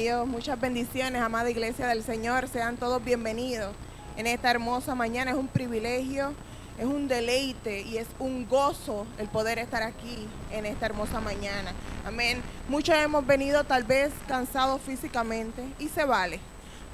Dios, muchas bendiciones, amada iglesia del Señor. Sean todos bienvenidos en esta hermosa mañana. Es un privilegio, es un deleite y es un gozo el poder estar aquí en esta hermosa mañana. Amén. Muchos hemos venido tal vez cansados físicamente y se vale.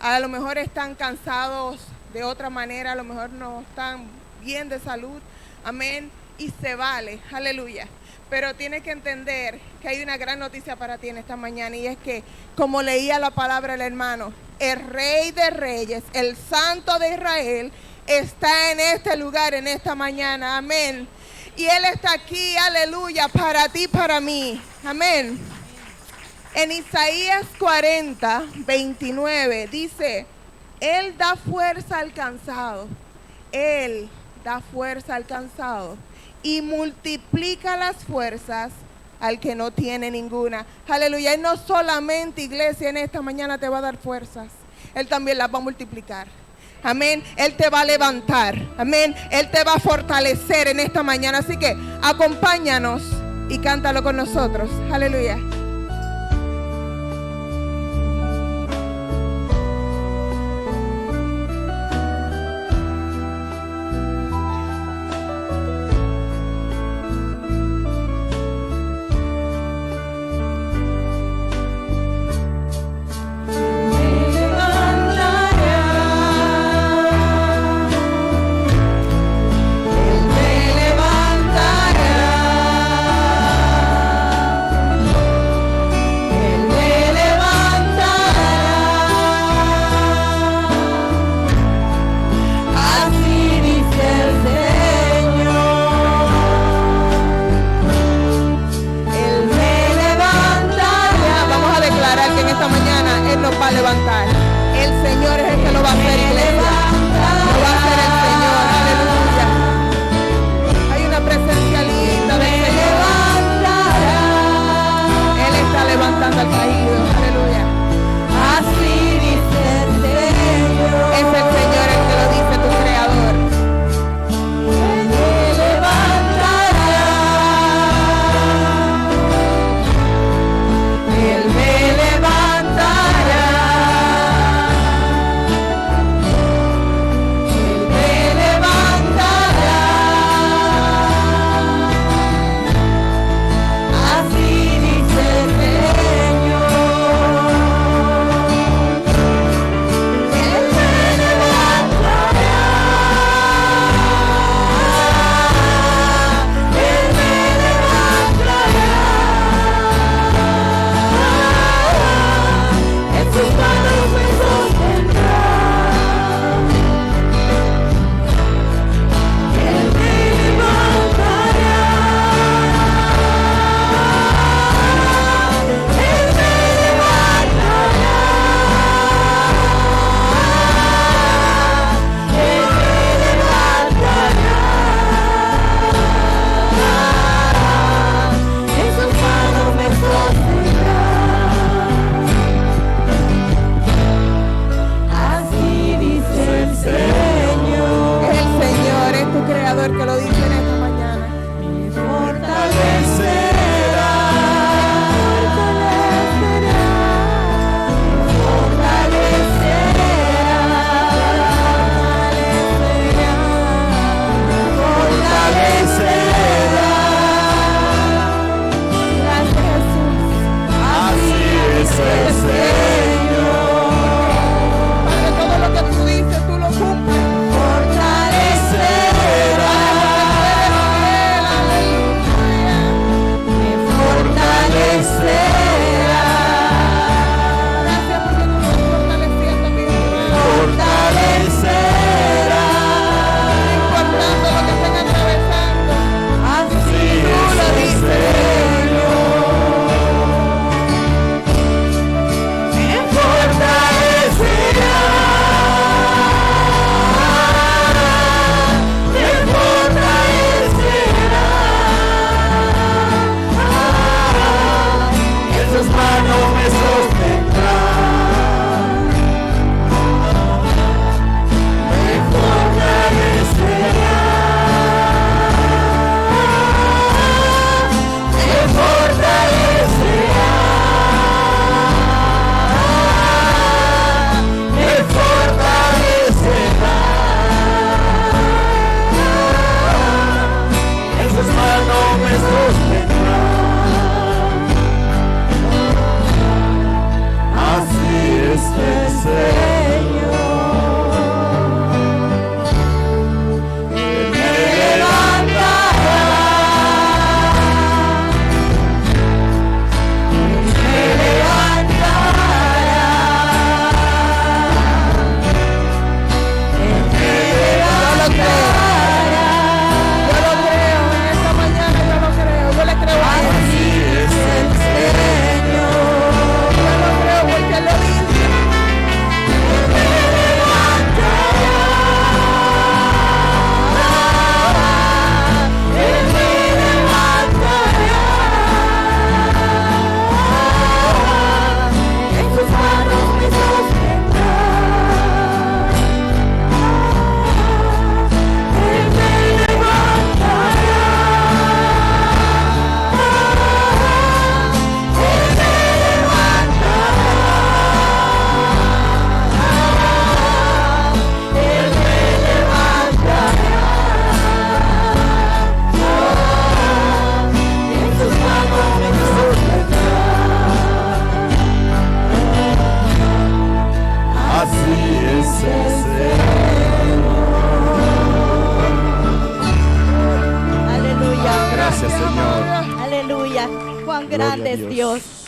A lo mejor están cansados de otra manera, a lo mejor no están bien de salud. Amén. Y se vale. Aleluya. Pero tienes que entender que hay una gran noticia para ti en esta mañana, y es que, como leía la palabra el hermano, el Rey de Reyes, el Santo de Israel, está en este lugar en esta mañana. Amén. Y Él está aquí, aleluya, para ti, para mí. Amén. En Isaías 40, 29 dice: Él da fuerza al cansado. Él da fuerza al cansado y multiplica las fuerzas al que no tiene ninguna. Aleluya. Él no solamente, iglesia, en esta mañana te va a dar fuerzas, Él también las va a multiplicar. Amén. Él te va a levantar. Amén. Él te va a fortalecer en esta mañana. Así que acompáñanos y cántalo con nosotros. Aleluya.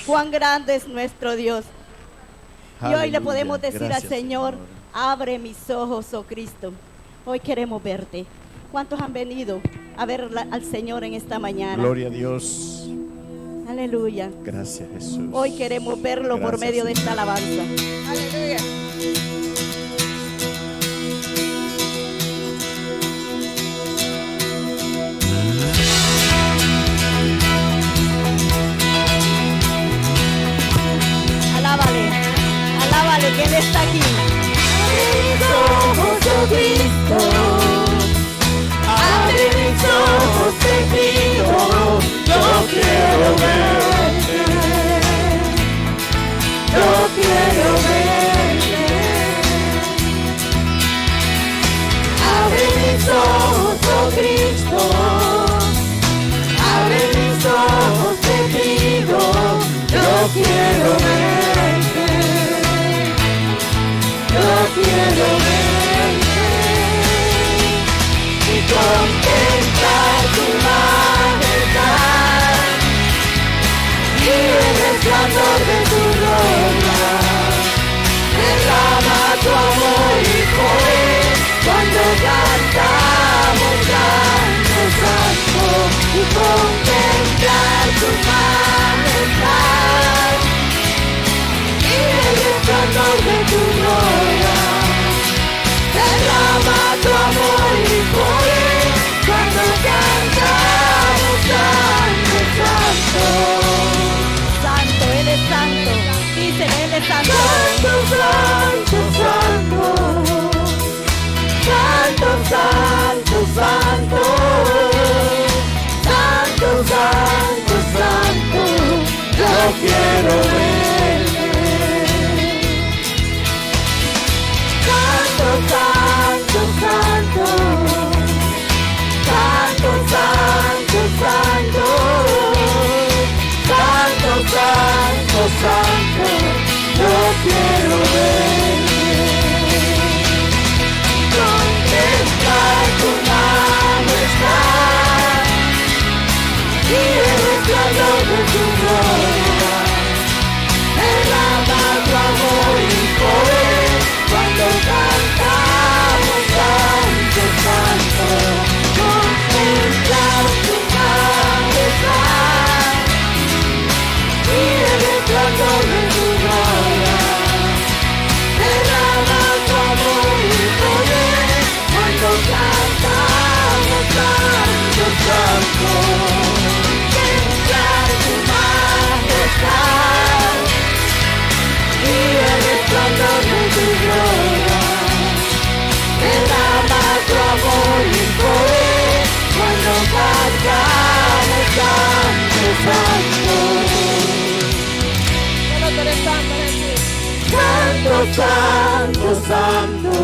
Cuán grande es nuestro Dios. Y hoy le podemos decir Gracias, al Señor, abre mis ojos, oh Cristo. Hoy queremos verte. ¿Cuántos han venido a ver al Señor en esta mañana? Gloria a Dios. Aleluya. Gracias, Jesús. Hoy queremos verlo por medio de esta alabanza. Aleluya. Alábale, alábale que Él está aquí. Abre mis ojos, oh Cristo. Abre mis ojos, te pido. Yo quiero verte. Yo quiero verte. Abre mis ojos, oh Cristo. Abre mis ojos, te pido. Yo quiero verte. Yo quiero verte y contemplar tu majestad y el resplandor de tu gloria. Derrama tu amor y poder cuando cantamos santo, santo, y contemplar tu majestad y el resplandor de tu gloria. Derrama tu amor y poder cuando cantamos santo, santo. Santo, Él es santo. Dicen, Él es santo. Santo, santo, santo. Santo, santo, santo. Santo, santo, santo. Yo quiero verte. Santo, santo, santo. Santo, santo, santo. Santo, santo, santo. Yo quiero verte. Contemplar tu majestad y el resplandor de tu gloria. Derrama tu amor y poder cuando cantamos santo, santo. Contemplar tu majestad y el resplandor de tu gloria. Derrama tu amor y poder cuando cantamos santo, santo. Contemplar tu majestad y el resplandor de tu gloria. Derrama tu amor y poder cuando cantamos santo, santo. Solo tú eres santo, Jesús. Santo, santo, santo.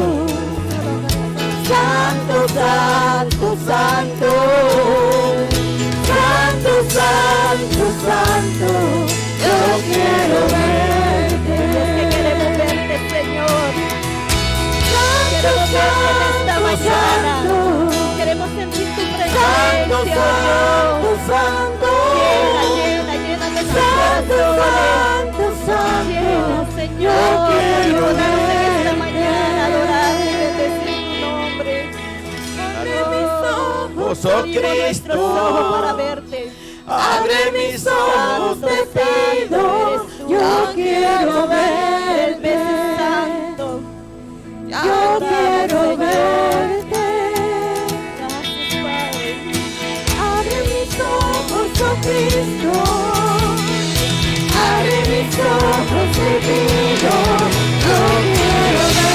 Santo, santo, santo. Santo, santo, santo. Yo quiero verte. Que queremos verte, Señor. Queremos verte en esta mañana. Queremos sentir tu presencia, oh Dios. Santo. Llena, llena, llena de santo, santo, santo. Llena, Señor. Adorarte en esta mañana, adorarte y bendecir tu nombre. Abre mis ojos, oh abrigo nuestros ojos para verte. Abre mis ojos, te pido. Yo quiero verte, santo. Yo quiero verte. Gracias, Padre. Abre mis ojos, oh Cristo. Abre mis ojos, te pido. Yo quiero verte.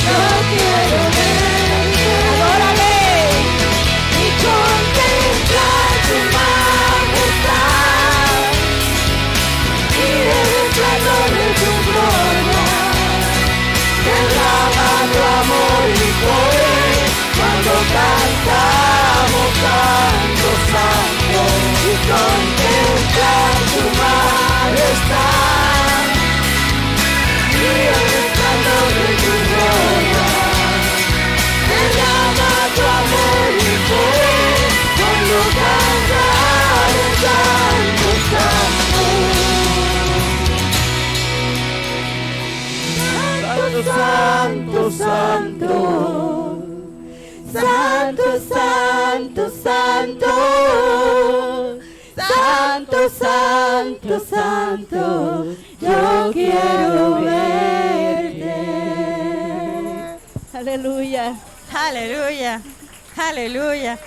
Yo quiero verte. Adórale y contemplar tu majestad y el resplandor de tu gloria. Derrama tu amor y poder cuando cantamos santo, santo. Y contemplar tu majestad y el resplandor de tu gloria. Derrama tu amor y poder cuando cantamos santo. santo, santo. Santo, santo, santo. Santo, santo, santo. Yo quiero verte. Aleluya. Aleluya, aleluya.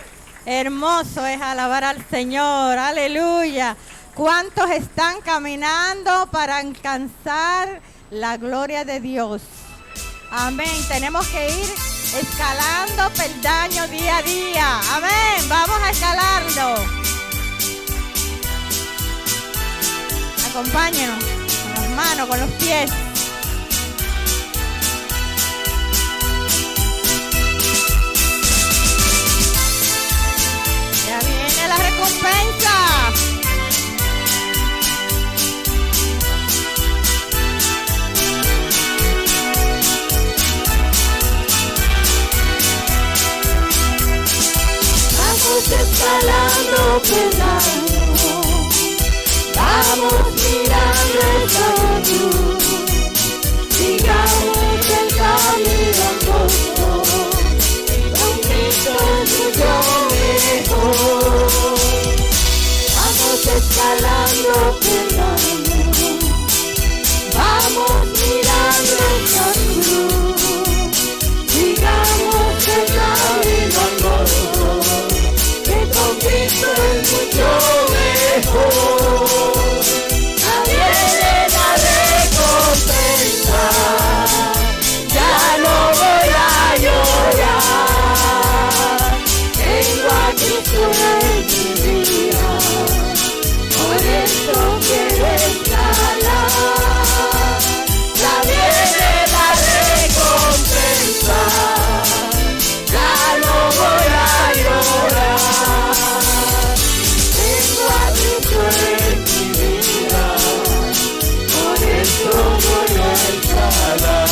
Hermoso es alabar al Señor, aleluya. ¿Cuántos están caminando para alcanzar la gloria de Dios? Amén. Tenemos que ir escalando peldaño día a día. Amén. Vamos a escalarlo. Acompáñenos con las manos, con los pies. Ya viene la recompensa. Vamos escalando peldaño, vamos mirando esa cruz, sigamos el camino angosto, con Cristo es mucho mejor. Vamos escalando peldaño, vamos mirando esa cruz, sigamos el camino angosto, con Cristo es mucho mejor. Nadie le da recompensa, ya no voy a llorar. Tengo a Cristo en mi vida, por eso quiero escalar. Nadie le da recompensa, ya no voy a llorar. En mi vida, por eso voy a escalar.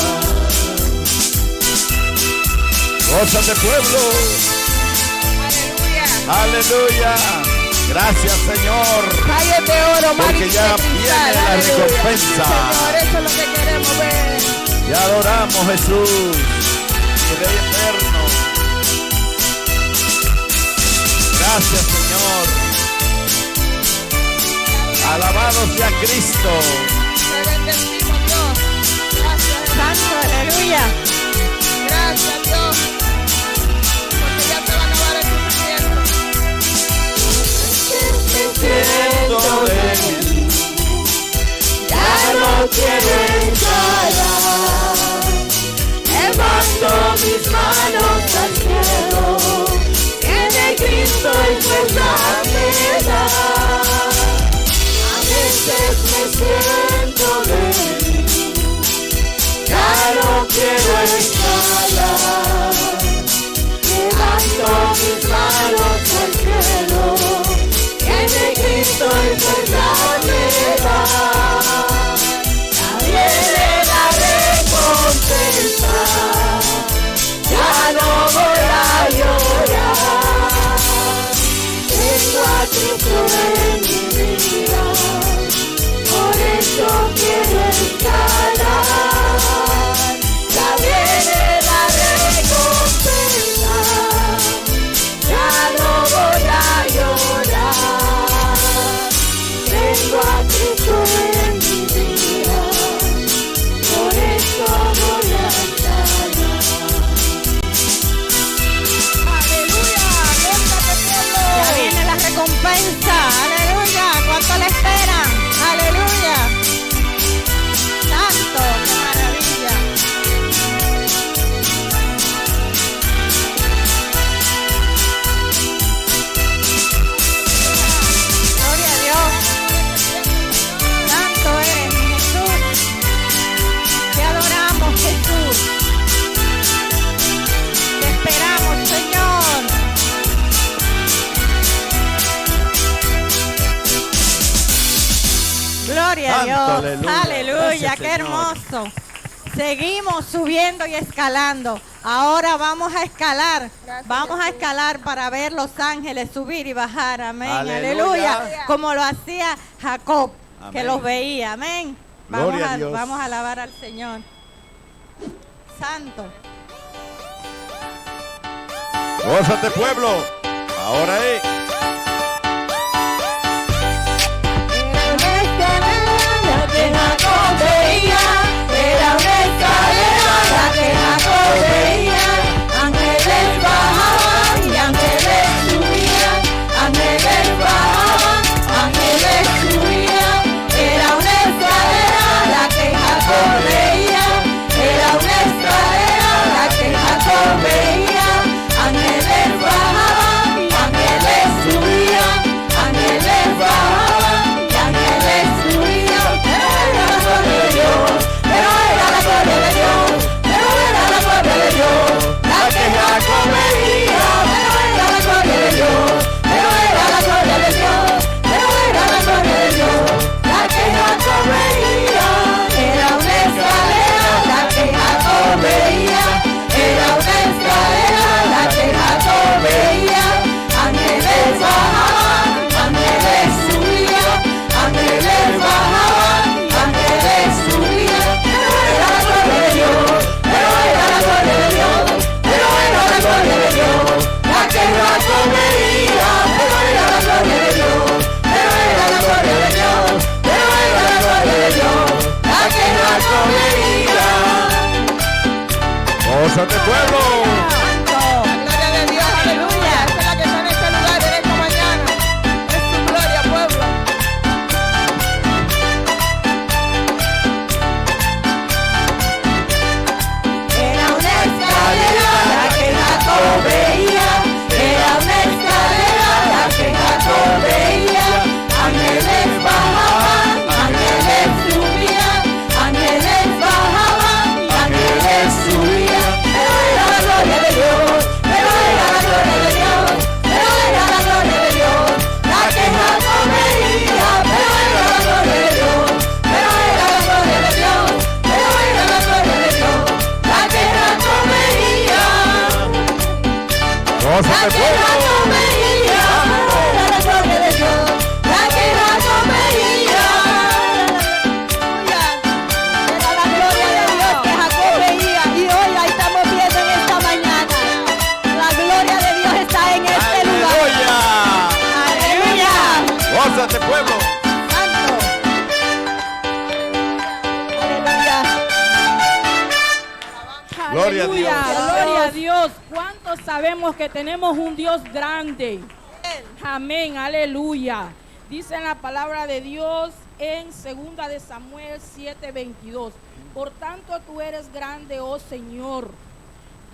Gózate, pueblo. Aleluya. Gracias, Señor. Calles de oro, Porque mares ya de cristal, viene la aleluya. recompensa. Señor, eso es lo que queremos ver. Te adoramos, Jesús, Rey eterno. Gracias, Señor. Alabado sea Cristo. Te bendecimos, Dios. Gracias, Santo, aleluya. gracias, Dios. Porque ya se va a acabar el sufrimiento. Siento débil, Ya no quiero escalar. Levanto mis manos al cielo, tiene Cristo y fuerza me da. A veces me siento débil, ya no quiero escalar. Levanto mis manos al cielo, tiene Cristo y fuerza me da. Nadie le da recompensa, ya no voy a llorar. Tengo a Cristo en mi vida, por eso quiero escalar. Ya viene la recompensa, ya no voy a llorar. Tengo a Cristo en mi vida, por eso voy a escalar. Aleluya. Gózate, pueblo. Ya viene la recompensa. Aleluya. ¿Cuánto le esperan? Aleluya. Santo, qué maravilla. Gloria a Dios. Santo eres, mi Jesús. Te adoramos, Jesús. Te esperamos, Señor. Gloria a Santo, Dios. aleluya. Aleluya, Gracias, qué Señor. hermoso. Seguimos subiendo y escalando. Ahora vamos a escalar. Gracias, Vamos a Jesús. escalar para ver los ángeles subir y bajar. Amén. Aleluya. Aleluya. Como lo hacía Jacob, que Amén. los veía. Amén. Gloria a Dios. Vamos a alabar al Señor. santo. Gózate, pueblo. Ahora es. Que Jacob veía, era una escalera la que Jacob veía. Ángeles bajaban y ángeles subían, ángeles bajaban, ángeles subían. Era una escalera la que Jacob veía, era una escalera la que Jacob veía. Ángeles bajaban y ángeles subían, ángeles bajaban y ángeles subían. Pero era la gloria de Dios, pero era la gloria de Dios, pero era la gloria de Dios la que Jacob veía. Pero era la gloria de Dios, pero era la gloria de Dios, pero era la gloria de Dios la que Jacob veía. Era una escalera la que Jacob veía, era una escalera la que Jacob veía. Ángeles bajaban, ángeles subían, ángeles bajaban, ángeles subían. Pero era la gloria de Dios, pero era la gloria de Dios, pero era la gloria de Dios la que Jacob veía. Pero era la gloria de Dios, pero era la gloria de Dios, pero era la gloria de Dios la que Jacob veía. Gózate, pueblo. La gloria de Dios, aleluya. Esa es la que está en este lugar en esta mañana. Es su gloria, pueblo. Era una escalera la que Jacob veía, era una escalera la que Jacob veía. Ángeles bajaban, ángeles subían, ángeles bajaban, ángeles subían. Pero era la gloria de Dios, pero era la gloria de Dios, pero era la gloria de Dios la que Jacob veía. Pero era la gloria de Dios, pero era la gloria de Dios, pero era la gloria de Dios la que Jacob veía. Gózate, pueblo. Era la gloria de Dios la que Jacob veía. Era la gloria de Dios que Jacob veía. Y hoy la estamos viendo en esta mañana. La gloria de Dios está en este lugar. Aleluya. Aleluya. Gózate, pueblo. Santo. Aleluya. Gloria a Dios. Gloria a Dios. ¿Cuántos sabemos que tenemos un Dios grande? Amén, aleluya. Dice la palabra de Dios en 2 de Samuel 7:22. Por tanto tú eres grande, oh Señor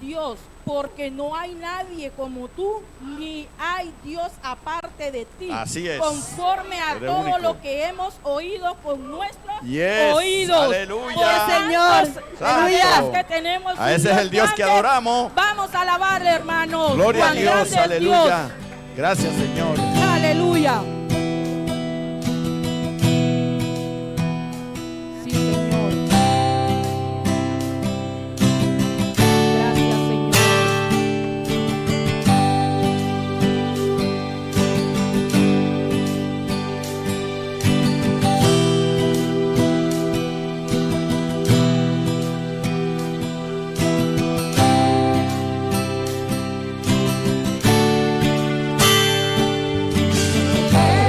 Dios, porque no hay nadie como tú, ni hay Dios aparte de ti. Así es. Conforme a Eres todo único. lo que hemos oído con nuestros Yes. oídos. Aleluya. Por Señor. tanto, Aleluya. que tenemos A un ese es el Dios que grande. adoramos. Vamos a alabarle, hermanos. Gloria a Cuán Dios. grande es Aleluya. Gracias, Señor. Dios. Aleluya. Sí, Señor. Gracias, Señor. Era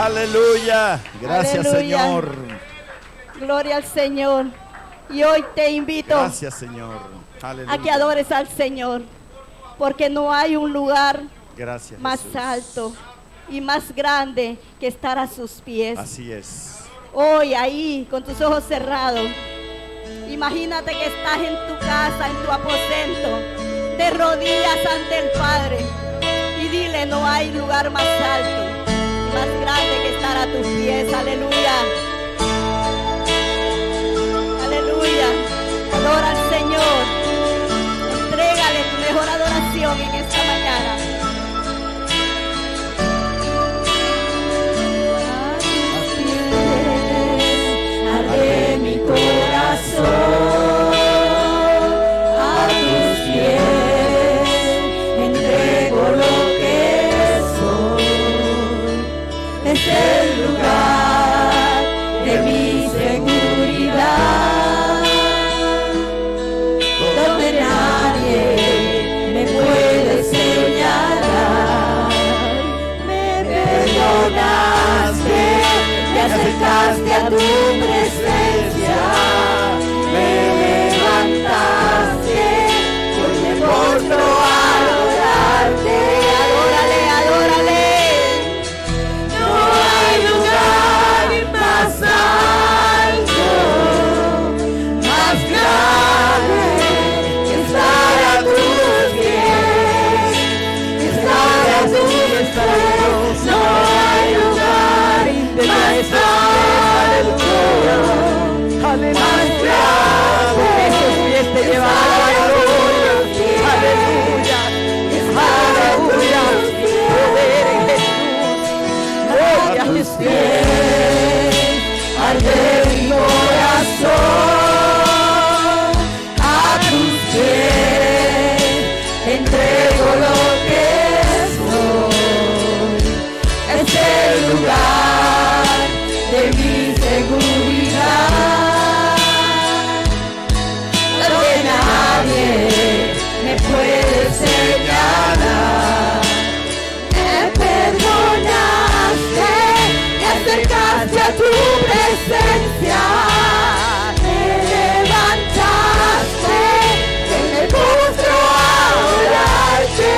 Aleluya. Gracias, Aleluya. Señor. Gloria al Señor. Y hoy te invito Gracias, Señor. Aleluya. a que adores al Señor, porque no hay un lugar Gracias, más Jesús. alto y más grande que estar a sus pies. Así es. Hoy ahí, con tus ojos cerrados, imagínate que estás en tu casa, en tu aposento, de rodillas ante el Padre y dile: no hay lugar más alto y más grande que estar a tus pies. Aleluya. Aleluya. Adora al Señor. Entrégale tu mejor adoración en esta mañana. Arde mi corazón a tus pies, entrego lo que soy. Es el lugar de mi seguridad, donde nadie me puede señalar. Me perdonaste, te acercaste a tu presencia, me levantaste, hoy me postro a adorarte. Adórale, adórale. No hay lugar más alto, más grande que estar a tus pies, que estar a tus pies. No hay lugar más alto, más grande que estar a tus pies. Aleluya, aleluya, poder en Jesús. Voy a tus pies, arde mi corazón, a tus pies entrego lo que soy. Es el lugar de mi seguridad, donde nadie me puede señalar. Me perdonaste, te acercaste a tu presencia, me levantaste, que me postro a adorarte.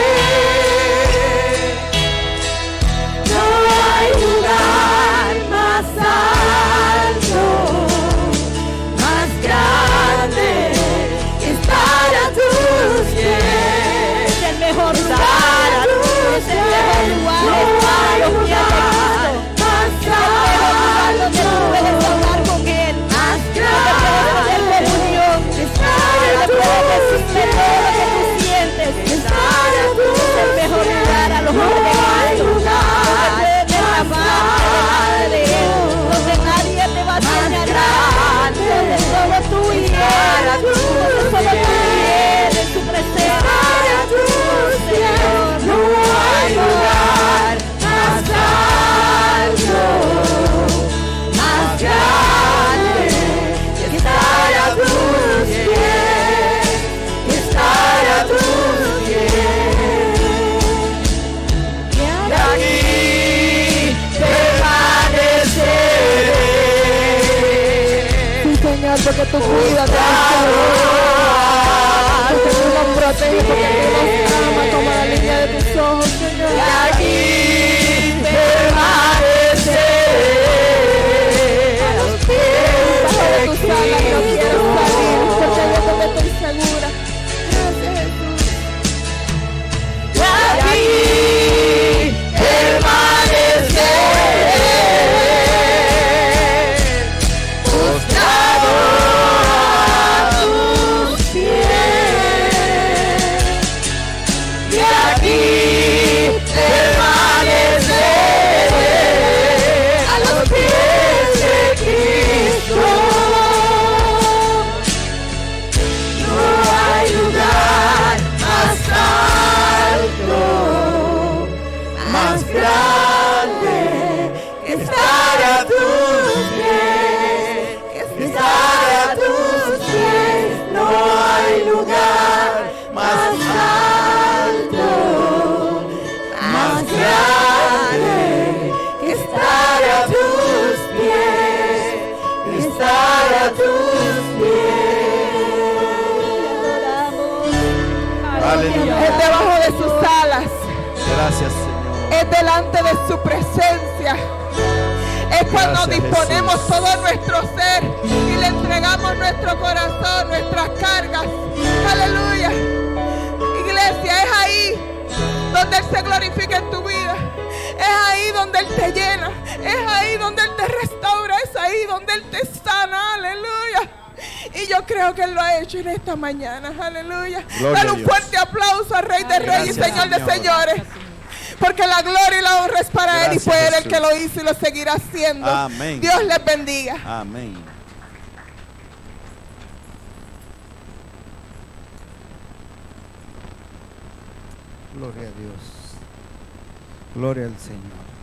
No hay lugar más alto, más grande que estar a tus pies. Es el mejor Estar lugar. a tus Es el mejor lugar. Estar a los pies de Cristo. más Donde tú puedes alto, hablar con Él, más donde puedes hacer grande, comunión, estar a donde puedes decirle tus todo lo que tú pies. sientes. Estar a tus Es el mejor lugar a los pies. ojos de No hay Cristo, lugar donde puedes derramarte delante de Él, donde nadie te va a señalar, donde solo tú y Él, donde solo tú y Él en su presencia. Señor, No hay lugar más alto, más grande que estar a tus pies, que estar a tus pies. Y aquí permaneceré. sí, Señor, porque tú cuidas de nosotros, porque tú nos proteges, porque tú nos amas como la línea de tus ojos, Señor. Y aquí permaneceré. A los pies Bajo de de tus alas no quiero salir, porque Cristo. yo donde estoy segura. Gracias, Jesús. Y aquí permaneceré, postrado a tus pies. es delante de su presencia. Es cuando Gracias, disponemos Jesús. todo nuestro ser y le entregamos nuestro corazón, nuestras cargas. Aleluya. Iglesia, es ahí donde Él se glorifica en tu vida. Es ahí donde Él te llena. Es ahí donde Él te restaura. Es ahí donde Él te sana. Aleluya. Y yo creo que Él lo ha hecho en esta mañana. Aleluya. Gloria Dale a un Dios. fuerte aplauso al Rey de Reyes y Gracias, Señor de Señor. Señores. Porque la gloria y la honra es para Él y Gracias, fue Él el Jesús. que lo hizo y lo seguirá haciendo. Amén. Dios les bendiga. Amén. Gloria a Dios. Gloria al Señor.